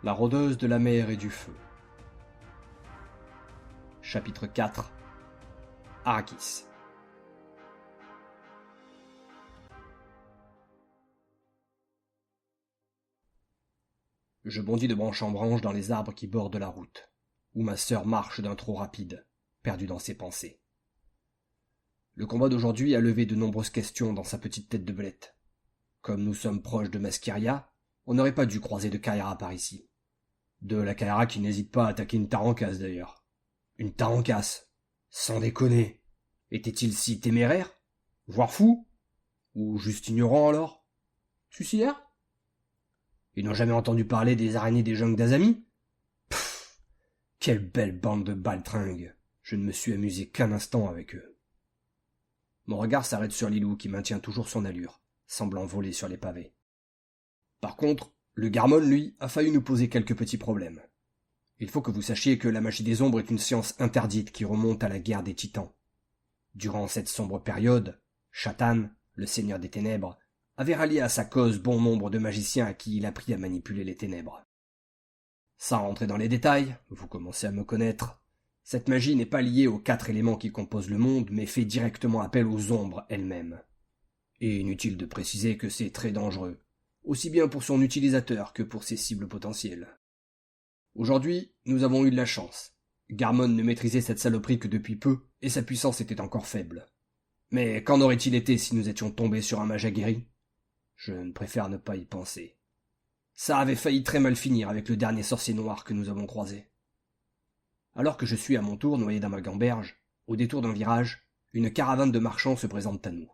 La rôdeuse de la mer et du feu. Chapitre 4. Arrakis. Je bondis de branche en branche dans les arbres qui bordent la route, où ma sœur marche d'un trot rapide, perdue dans ses pensées. Le combat d'aujourd'hui a levé de nombreuses questions dans sa petite tête de belette. Comme nous sommes proches de Masqueria, on n'aurait pas dû croiser de Kaera par ici. De la Kaera qui n'hésite pas à attaquer une Tarancasse d'ailleurs. Une Tarancasse, sans déconner. Était-il si téméraire, voire fou, ou juste ignorant alors? Suicidaire? Ils n'ont jamais entendu parler des araignées des jungles d'Azami? Pfff, quelle belle bande de baltringues. Je ne me suis amusé qu'un instant avec eux. Mon regard s'arrête sur Lilou qui maintient toujours son allure, semblant voler sur les pavés. Par contre, le Garmon, lui, a failli nous poser quelques petits problèmes. Il faut que vous sachiez que la magie des ombres est une science interdite qui remonte à la guerre des titans. Durant cette sombre période, Shatan, le seigneur des ténèbres, avait rallié à sa cause bon nombre de magiciens à qui il apprit à manipuler les ténèbres. Sans rentrer dans les détails, vous commencez à me connaître, cette magie n'est pas liée aux 4 éléments qui composent le monde, mais fait directement appel aux ombres elles-mêmes. Et inutile de préciser que c'est très dangereux, aussi bien pour son utilisateur que pour ses cibles potentielles. Aujourd'hui, nous avons eu de la chance. Garmon ne maîtrisait cette saloperie que depuis peu, et sa puissance était encore faible. Mais qu'en aurait-il été si nous étions tombés sur un mage aguerri? Je ne préfère ne pas y penser. Ça avait failli très mal finir avec le dernier sorcier noir que nous avons croisé. Alors que je suis à mon tour noyé dans ma gamberge, au détour d'un virage, une caravane de marchands se présente à nous.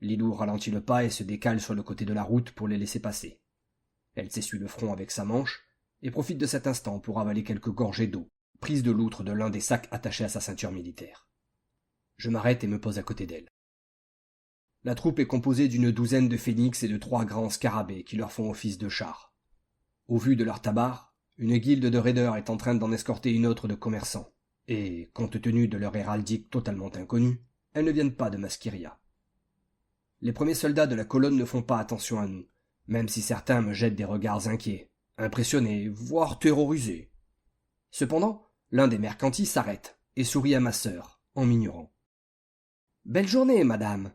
Lilou ralentit le pas et se décale sur le côté de la route pour les laisser passer. Elle s'essuie le front avec sa manche et profite de cet instant pour avaler quelques gorgées d'eau, prises de l'outre de l'un des sacs attachés à sa ceinture militaire. Je m'arrête et me pose à côté d'elle. La troupe est composée d'une douzaine de phénix et de 3 grands scarabées qui leur font office de chars. Au vu de leur tabar, une guilde de raiders est en train d'en escorter une autre de commerçants, et, compte tenu de leur héraldique totalement inconnue, elles ne viennent pas de Masqueria. Les premiers soldats de la colonne ne font pas attention à nous, même si certains me jettent des regards inquiets, impressionnés, voire terrorisés. Cependant, l'un des mercantis s'arrête et sourit à ma sœur, en m'ignorant. « Belle journée, madame !»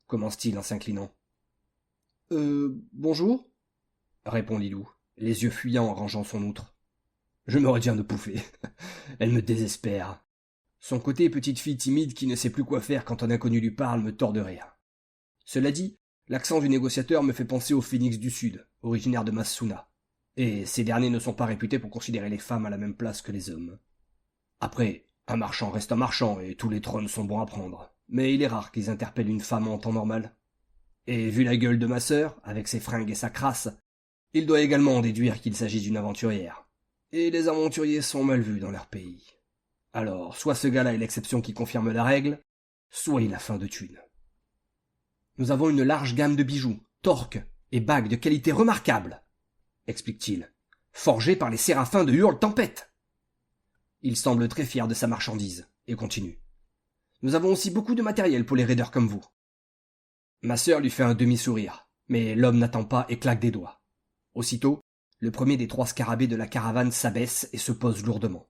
commence-t-il en s'inclinant. « bonjour ?» répond Lilou, les yeux fuyants en rangeant son outre. Je me retiens de pouffer. Elle me désespère. Son côté petite fille timide qui ne sait plus quoi faire quand un inconnu lui parle me tord de rire. Cela dit, l'accent du négociateur me fait penser aux phénix du Sud, originaires de Masuna. Et ces derniers ne sont pas réputés pour considérer les femmes à la même place que les hommes. Après, un marchand reste un marchand et tous les trônes sont bons à prendre. Mais il est rare qu'ils interpellent une femme en temps normal. Et vu la gueule de ma sœur, avec ses fringues et sa crasse, il doit également en déduire qu'il s'agit d'une aventurière. Et les aventuriers sont mal vus dans leur pays. Alors, soit ce gars-là est l'exception qui confirme la règle, soit il a faim de thunes. Nous avons une large gamme de bijoux, torques et bagues de qualité remarquable, explique-t-il, forgés par les séraphins de Hurle-Tempête. Il semble très fier de sa marchandise, et continue. Nous avons aussi beaucoup de matériel pour les raiders comme vous. Ma sœur lui fait un demi-sourire, mais l'homme n'attend pas et claque des doigts. Aussitôt, le premier des 3 scarabées de la caravane s'abaisse et se pose lourdement.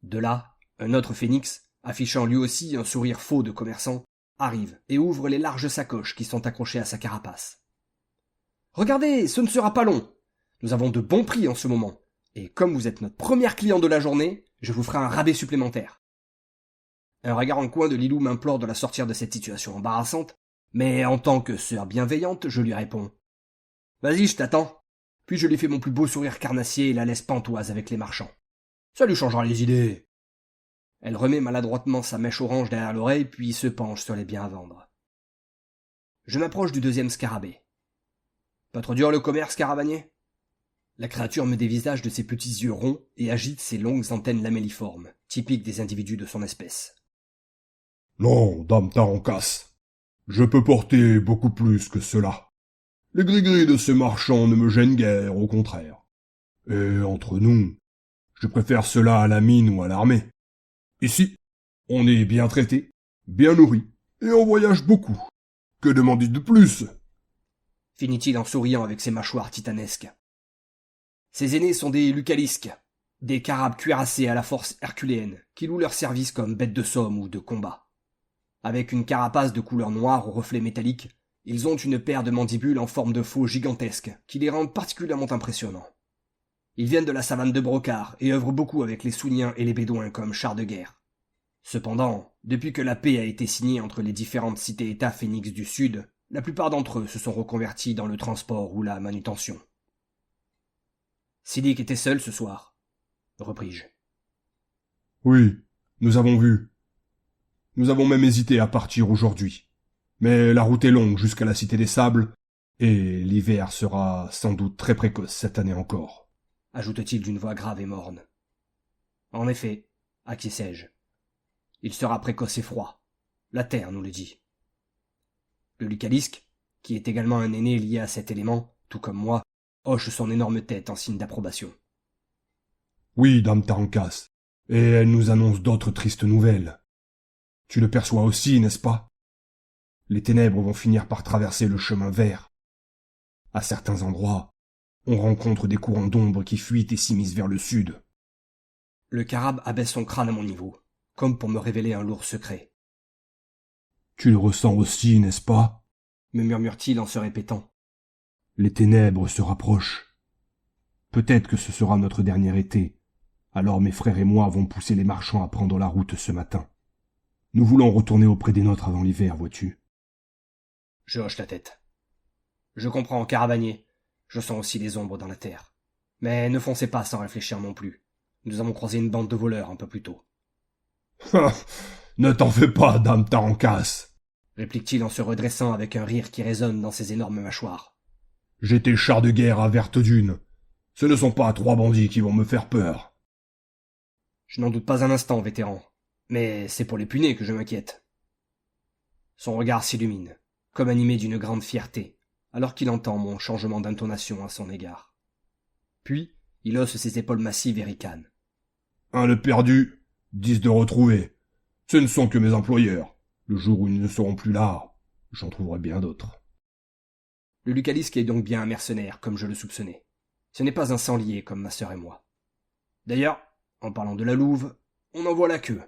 De là, un autre phénix, affichant lui aussi un sourire faux de commerçant, arrive et ouvre les larges sacoches qui sont accrochées à sa carapace. « Regardez, ce ne sera pas long. Nous avons de bons prix en ce moment, et comme vous êtes notre première client de la journée, je vous ferai un rabais supplémentaire. » Un regard en coin de Lilou m'implore de la sortir de cette situation embarrassante, mais en tant que sœur bienveillante, je lui réponds. « Vas-y, je t'attends. » Puis je lui fais mon plus beau sourire carnassier et la laisse pantoise avec les marchands. Ça lui changera les idées. Elle remet maladroitement sa mèche orange derrière l'oreille, puis se penche sur les biens à vendre. Je m'approche du 2e scarabée. « Pas trop dur le commerce, caravanier ?» La créature me dévisage de ses petits yeux ronds et agite ses longues antennes lamelliformes, typiques des individus de son espèce. « Non, dame Tarancasse, je peux porter beaucoup plus que cela. Les gris-gris de ces marchands ne me gênent guère, au contraire. Et entre nous, je préfère cela à la mine ou à l'armée. Ici, on est bien traité, bien nourri, et on voyage beaucoup. Que demander de plus ?» finit-il en souriant avec ses mâchoires titanesques. Ces aînés sont des lucalisques, des carabes cuirassés à la force herculéenne, qui louent leur service comme bêtes de somme ou de combat. Avec une carapace de couleur noire aux reflets métalliques, ils ont une paire de mandibules en forme de faux gigantesques, qui les rendent particulièrement impressionnants. Ils viennent de la savane de Brocard et œuvrent beaucoup avec les Souliens et les Bédouins comme chars de guerre. Cependant, depuis que la paix a été signée entre les différentes cités-États phénix du Sud, la plupart d'entre eux se sont reconvertis dans le transport ou la manutention. Silik était seul ce soir, repris-je. Oui, nous avons vu. Nous avons même hésité à partir aujourd'hui. Mais la route est longue jusqu'à la Cité des Sables, et l'hiver sera sans doute très précoce cette année encore, ajoute-t-il d'une voix grave et morne. En effet, acquiesçai-je. Il sera précoce et froid. La terre nous le dit. Le Lucalisque, qui est également un aîné lié à cet élément, tout comme moi, hoche son énorme tête en signe d'approbation. Oui, dame Tarancas, et elle nous annonce d'autres tristes nouvelles. Tu le perçois aussi, n'est-ce pas? Les ténèbres vont finir par traverser le chemin vert. À certains endroits, on rencontre des courants d'ombre qui fuient et s'immiscent vers le sud. Le carabe abaisse son crâne à mon niveau, comme pour me révéler un lourd secret. Tu le ressens aussi, n'est-ce pas? Me murmure-t-il en se répétant. Les ténèbres se rapprochent. Peut-être que ce sera notre dernier été. Alors mes frères et moi avons poussé les marchands à prendre la route ce matin. Nous voulons retourner auprès des nôtres avant l'hiver, vois-tu. Je hoche la tête. Je comprends, caravanier. Je sens aussi les ombres dans la terre. Mais ne foncez pas sans réfléchir non plus. Nous avons croisé une bande de voleurs un peu plus tôt. Ne t'en fais pas, dame Tarancas, réplique-t-il en se redressant avec un rire qui résonne dans ses énormes mâchoires. J'étais char de guerre à Verte Dune. Ce ne sont pas 3 bandits qui vont me faire peur. Je n'en doute pas un instant, vétéran. Mais c'est pour les punais que je m'inquiète. Son regard s'illumine, comme animé d'une grande fierté, alors qu'il entend mon changement d'intonation à son égard. Puis, il hausse ses épaules massives et ricane. Un de perdu, 10 de retrouvés. Ce ne sont que mes employeurs. Le jour où ils ne seront plus là, j'en trouverai bien d'autres. Le Lucalisque est donc bien un mercenaire, comme je le soupçonnais. Ce n'est pas un sanglier comme ma sœur et moi. D'ailleurs, en parlant de la louve, on en voit la queue.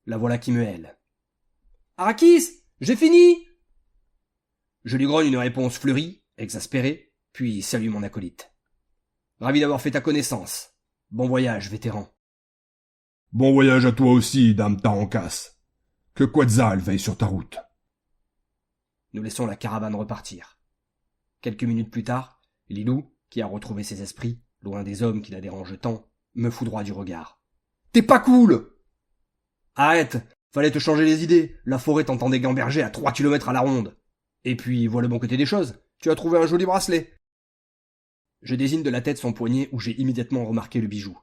La voilà qui me hèle. « Arrakis, j'ai fini !» Je lui grogne une réponse fleurie, exaspérée, puis salue mon acolyte. « Ravi d'avoir fait ta connaissance. Bon voyage, vétéran. » Bon voyage à toi aussi, dame Tarancas. Que Quetzal veille sur ta route. Nous laissons la caravane repartir. Quelques minutes plus tard, Lilou, qui a retrouvé ses esprits, loin des hommes qui la dérangent tant, me foudroie du regard. « T'es pas cool !»« Arrête, fallait te changer les idées, la forêt t'entendait gamberger à 3 kilomètres à la ronde. Et puis, vois le bon côté des choses, tu as trouvé un joli bracelet. » Je désigne de la tête son poignet où j'ai immédiatement remarqué le bijou.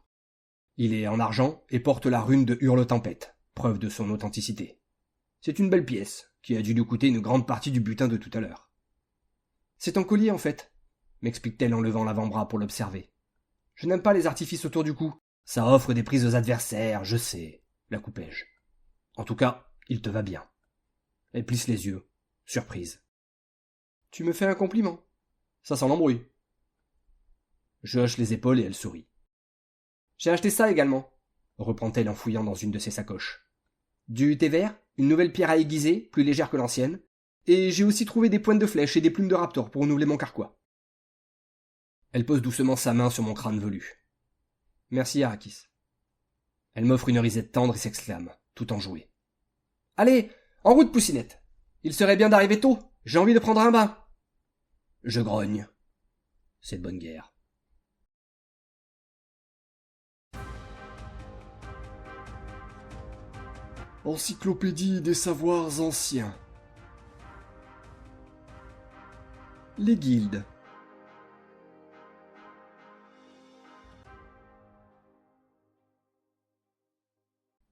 Il est en argent et porte la rune de Hurle-Tempête, preuve de son authenticité. C'est une belle pièce, qui a dû lui coûter une grande partie du butin de tout à l'heure. « C'est un collier, en fait, » m'explique-t-elle en levant l'avant-bras pour l'observer. « Je n'aime pas les artifices autour du cou. Ça offre des prises aux adversaires, je sais, la coupai-je. En tout cas, il te va bien. » Elle plisse les yeux, surprise. « Tu me fais un compliment. Ça sent l'embrouille. » Je hoche les épaules et elle sourit. « J'ai acheté ça également, » reprend-elle en fouillant dans une de ses sacoches. « Du thé vert, une nouvelle pierre à aiguiser, plus légère que l'ancienne, et j'ai aussi trouvé des pointes de flèches et des plumes de raptor pour renouveler mon carquois. » Elle pose doucement sa main sur mon crâne velu. « Merci, Arrakis. » Elle m'offre une risette tendre et s'exclame, tout enjouée. « Allez, en route, Poussinette. Il serait bien d'arriver tôt, j'ai envie de prendre un bain. » Je grogne. C'est de bonne guerre. Encyclopédie des savoirs anciens. Les guildes.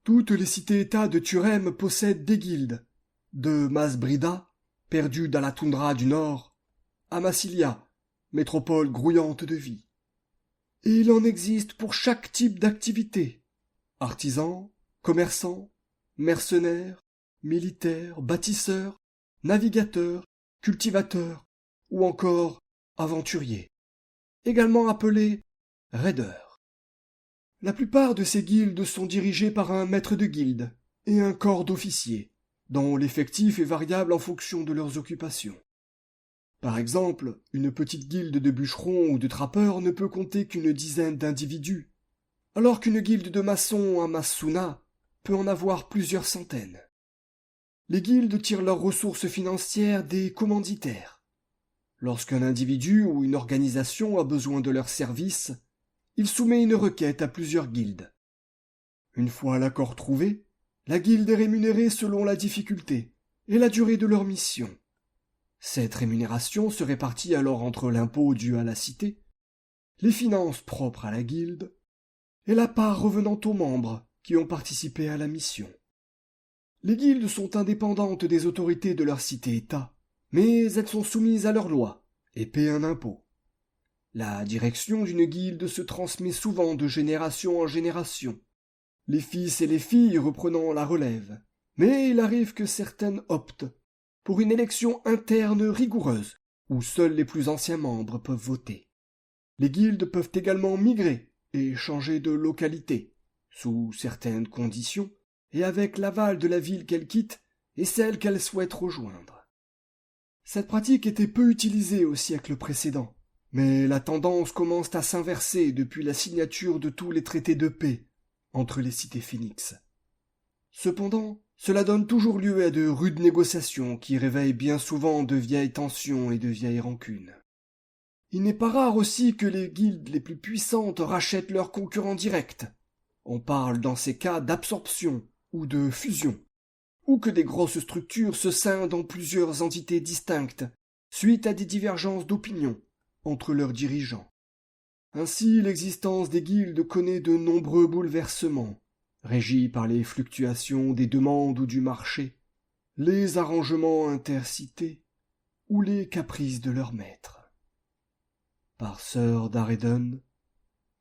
Toutes les cités-États de Turem possèdent des guildes, de Masbrida, perdue dans la toundra du Nord, à Massilia, métropole grouillante de vie. Et il en existe pour chaque type d'activité. Artisans, commerçants, mercenaires, militaires, bâtisseurs, navigateurs, cultivateurs ou encore aventuriers, également appelés raideur. La plupart de ces guildes sont dirigées par un maître de guilde et un corps d'officiers, dont l'effectif est variable en fonction de leurs occupations. Par exemple, une petite guilde de bûcherons ou de trappeurs ne peut compter qu'une dizaine d'individus, alors qu'une guilde de maçons à Masuna peut en avoir plusieurs centaines. Les guildes tirent leurs ressources financières des commanditaires. Lorsqu'un individu ou une organisation a besoin de leurs services, il soumet une requête à plusieurs guildes. Une fois l'accord trouvé, la guilde est rémunérée selon la difficulté et la durée de leur mission. Cette rémunération se répartit alors entre l'impôt dû à la cité, les finances propres à la guilde et la part revenant aux membres qui ont participé à la mission. Les guildes sont indépendantes des autorités de leur cité-État, mais elles sont soumises à leurs lois et paient un impôt. La direction d'une guilde se transmet souvent de génération en génération, les fils et les filles reprenant la relève, mais il arrive que certaines optent pour une élection interne rigoureuse, où seuls les plus anciens membres peuvent voter. Les guildes peuvent également migrer et changer de localité, sous certaines conditions, et avec l'aval de la ville qu'elles quittent et celle qu'elles souhaitent rejoindre. Cette pratique était peu utilisée au siècle précédent, mais la tendance commence à s'inverser depuis la signature de tous les traités de paix entre les cités phénix. Cependant, cela donne toujours lieu à de rudes négociations qui réveillent bien souvent de vieilles tensions et de vieilles rancunes. Il n'est pas rare aussi que les guildes les plus puissantes rachètent leurs concurrents directs. On parle dans ces cas d'absorption ou de fusion, ou que des grosses structures se scindent en plusieurs entités distinctes, suite à des divergences d'opinion entre leurs dirigeants. Ainsi, l'existence des guildes connaît de nombreux bouleversements, régis par les fluctuations des demandes ou du marché, les arrangements intercités ou les caprices de leurs maîtres. Par Sir Daredon,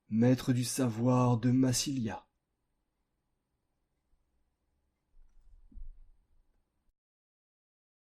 maître du savoir de Massilia.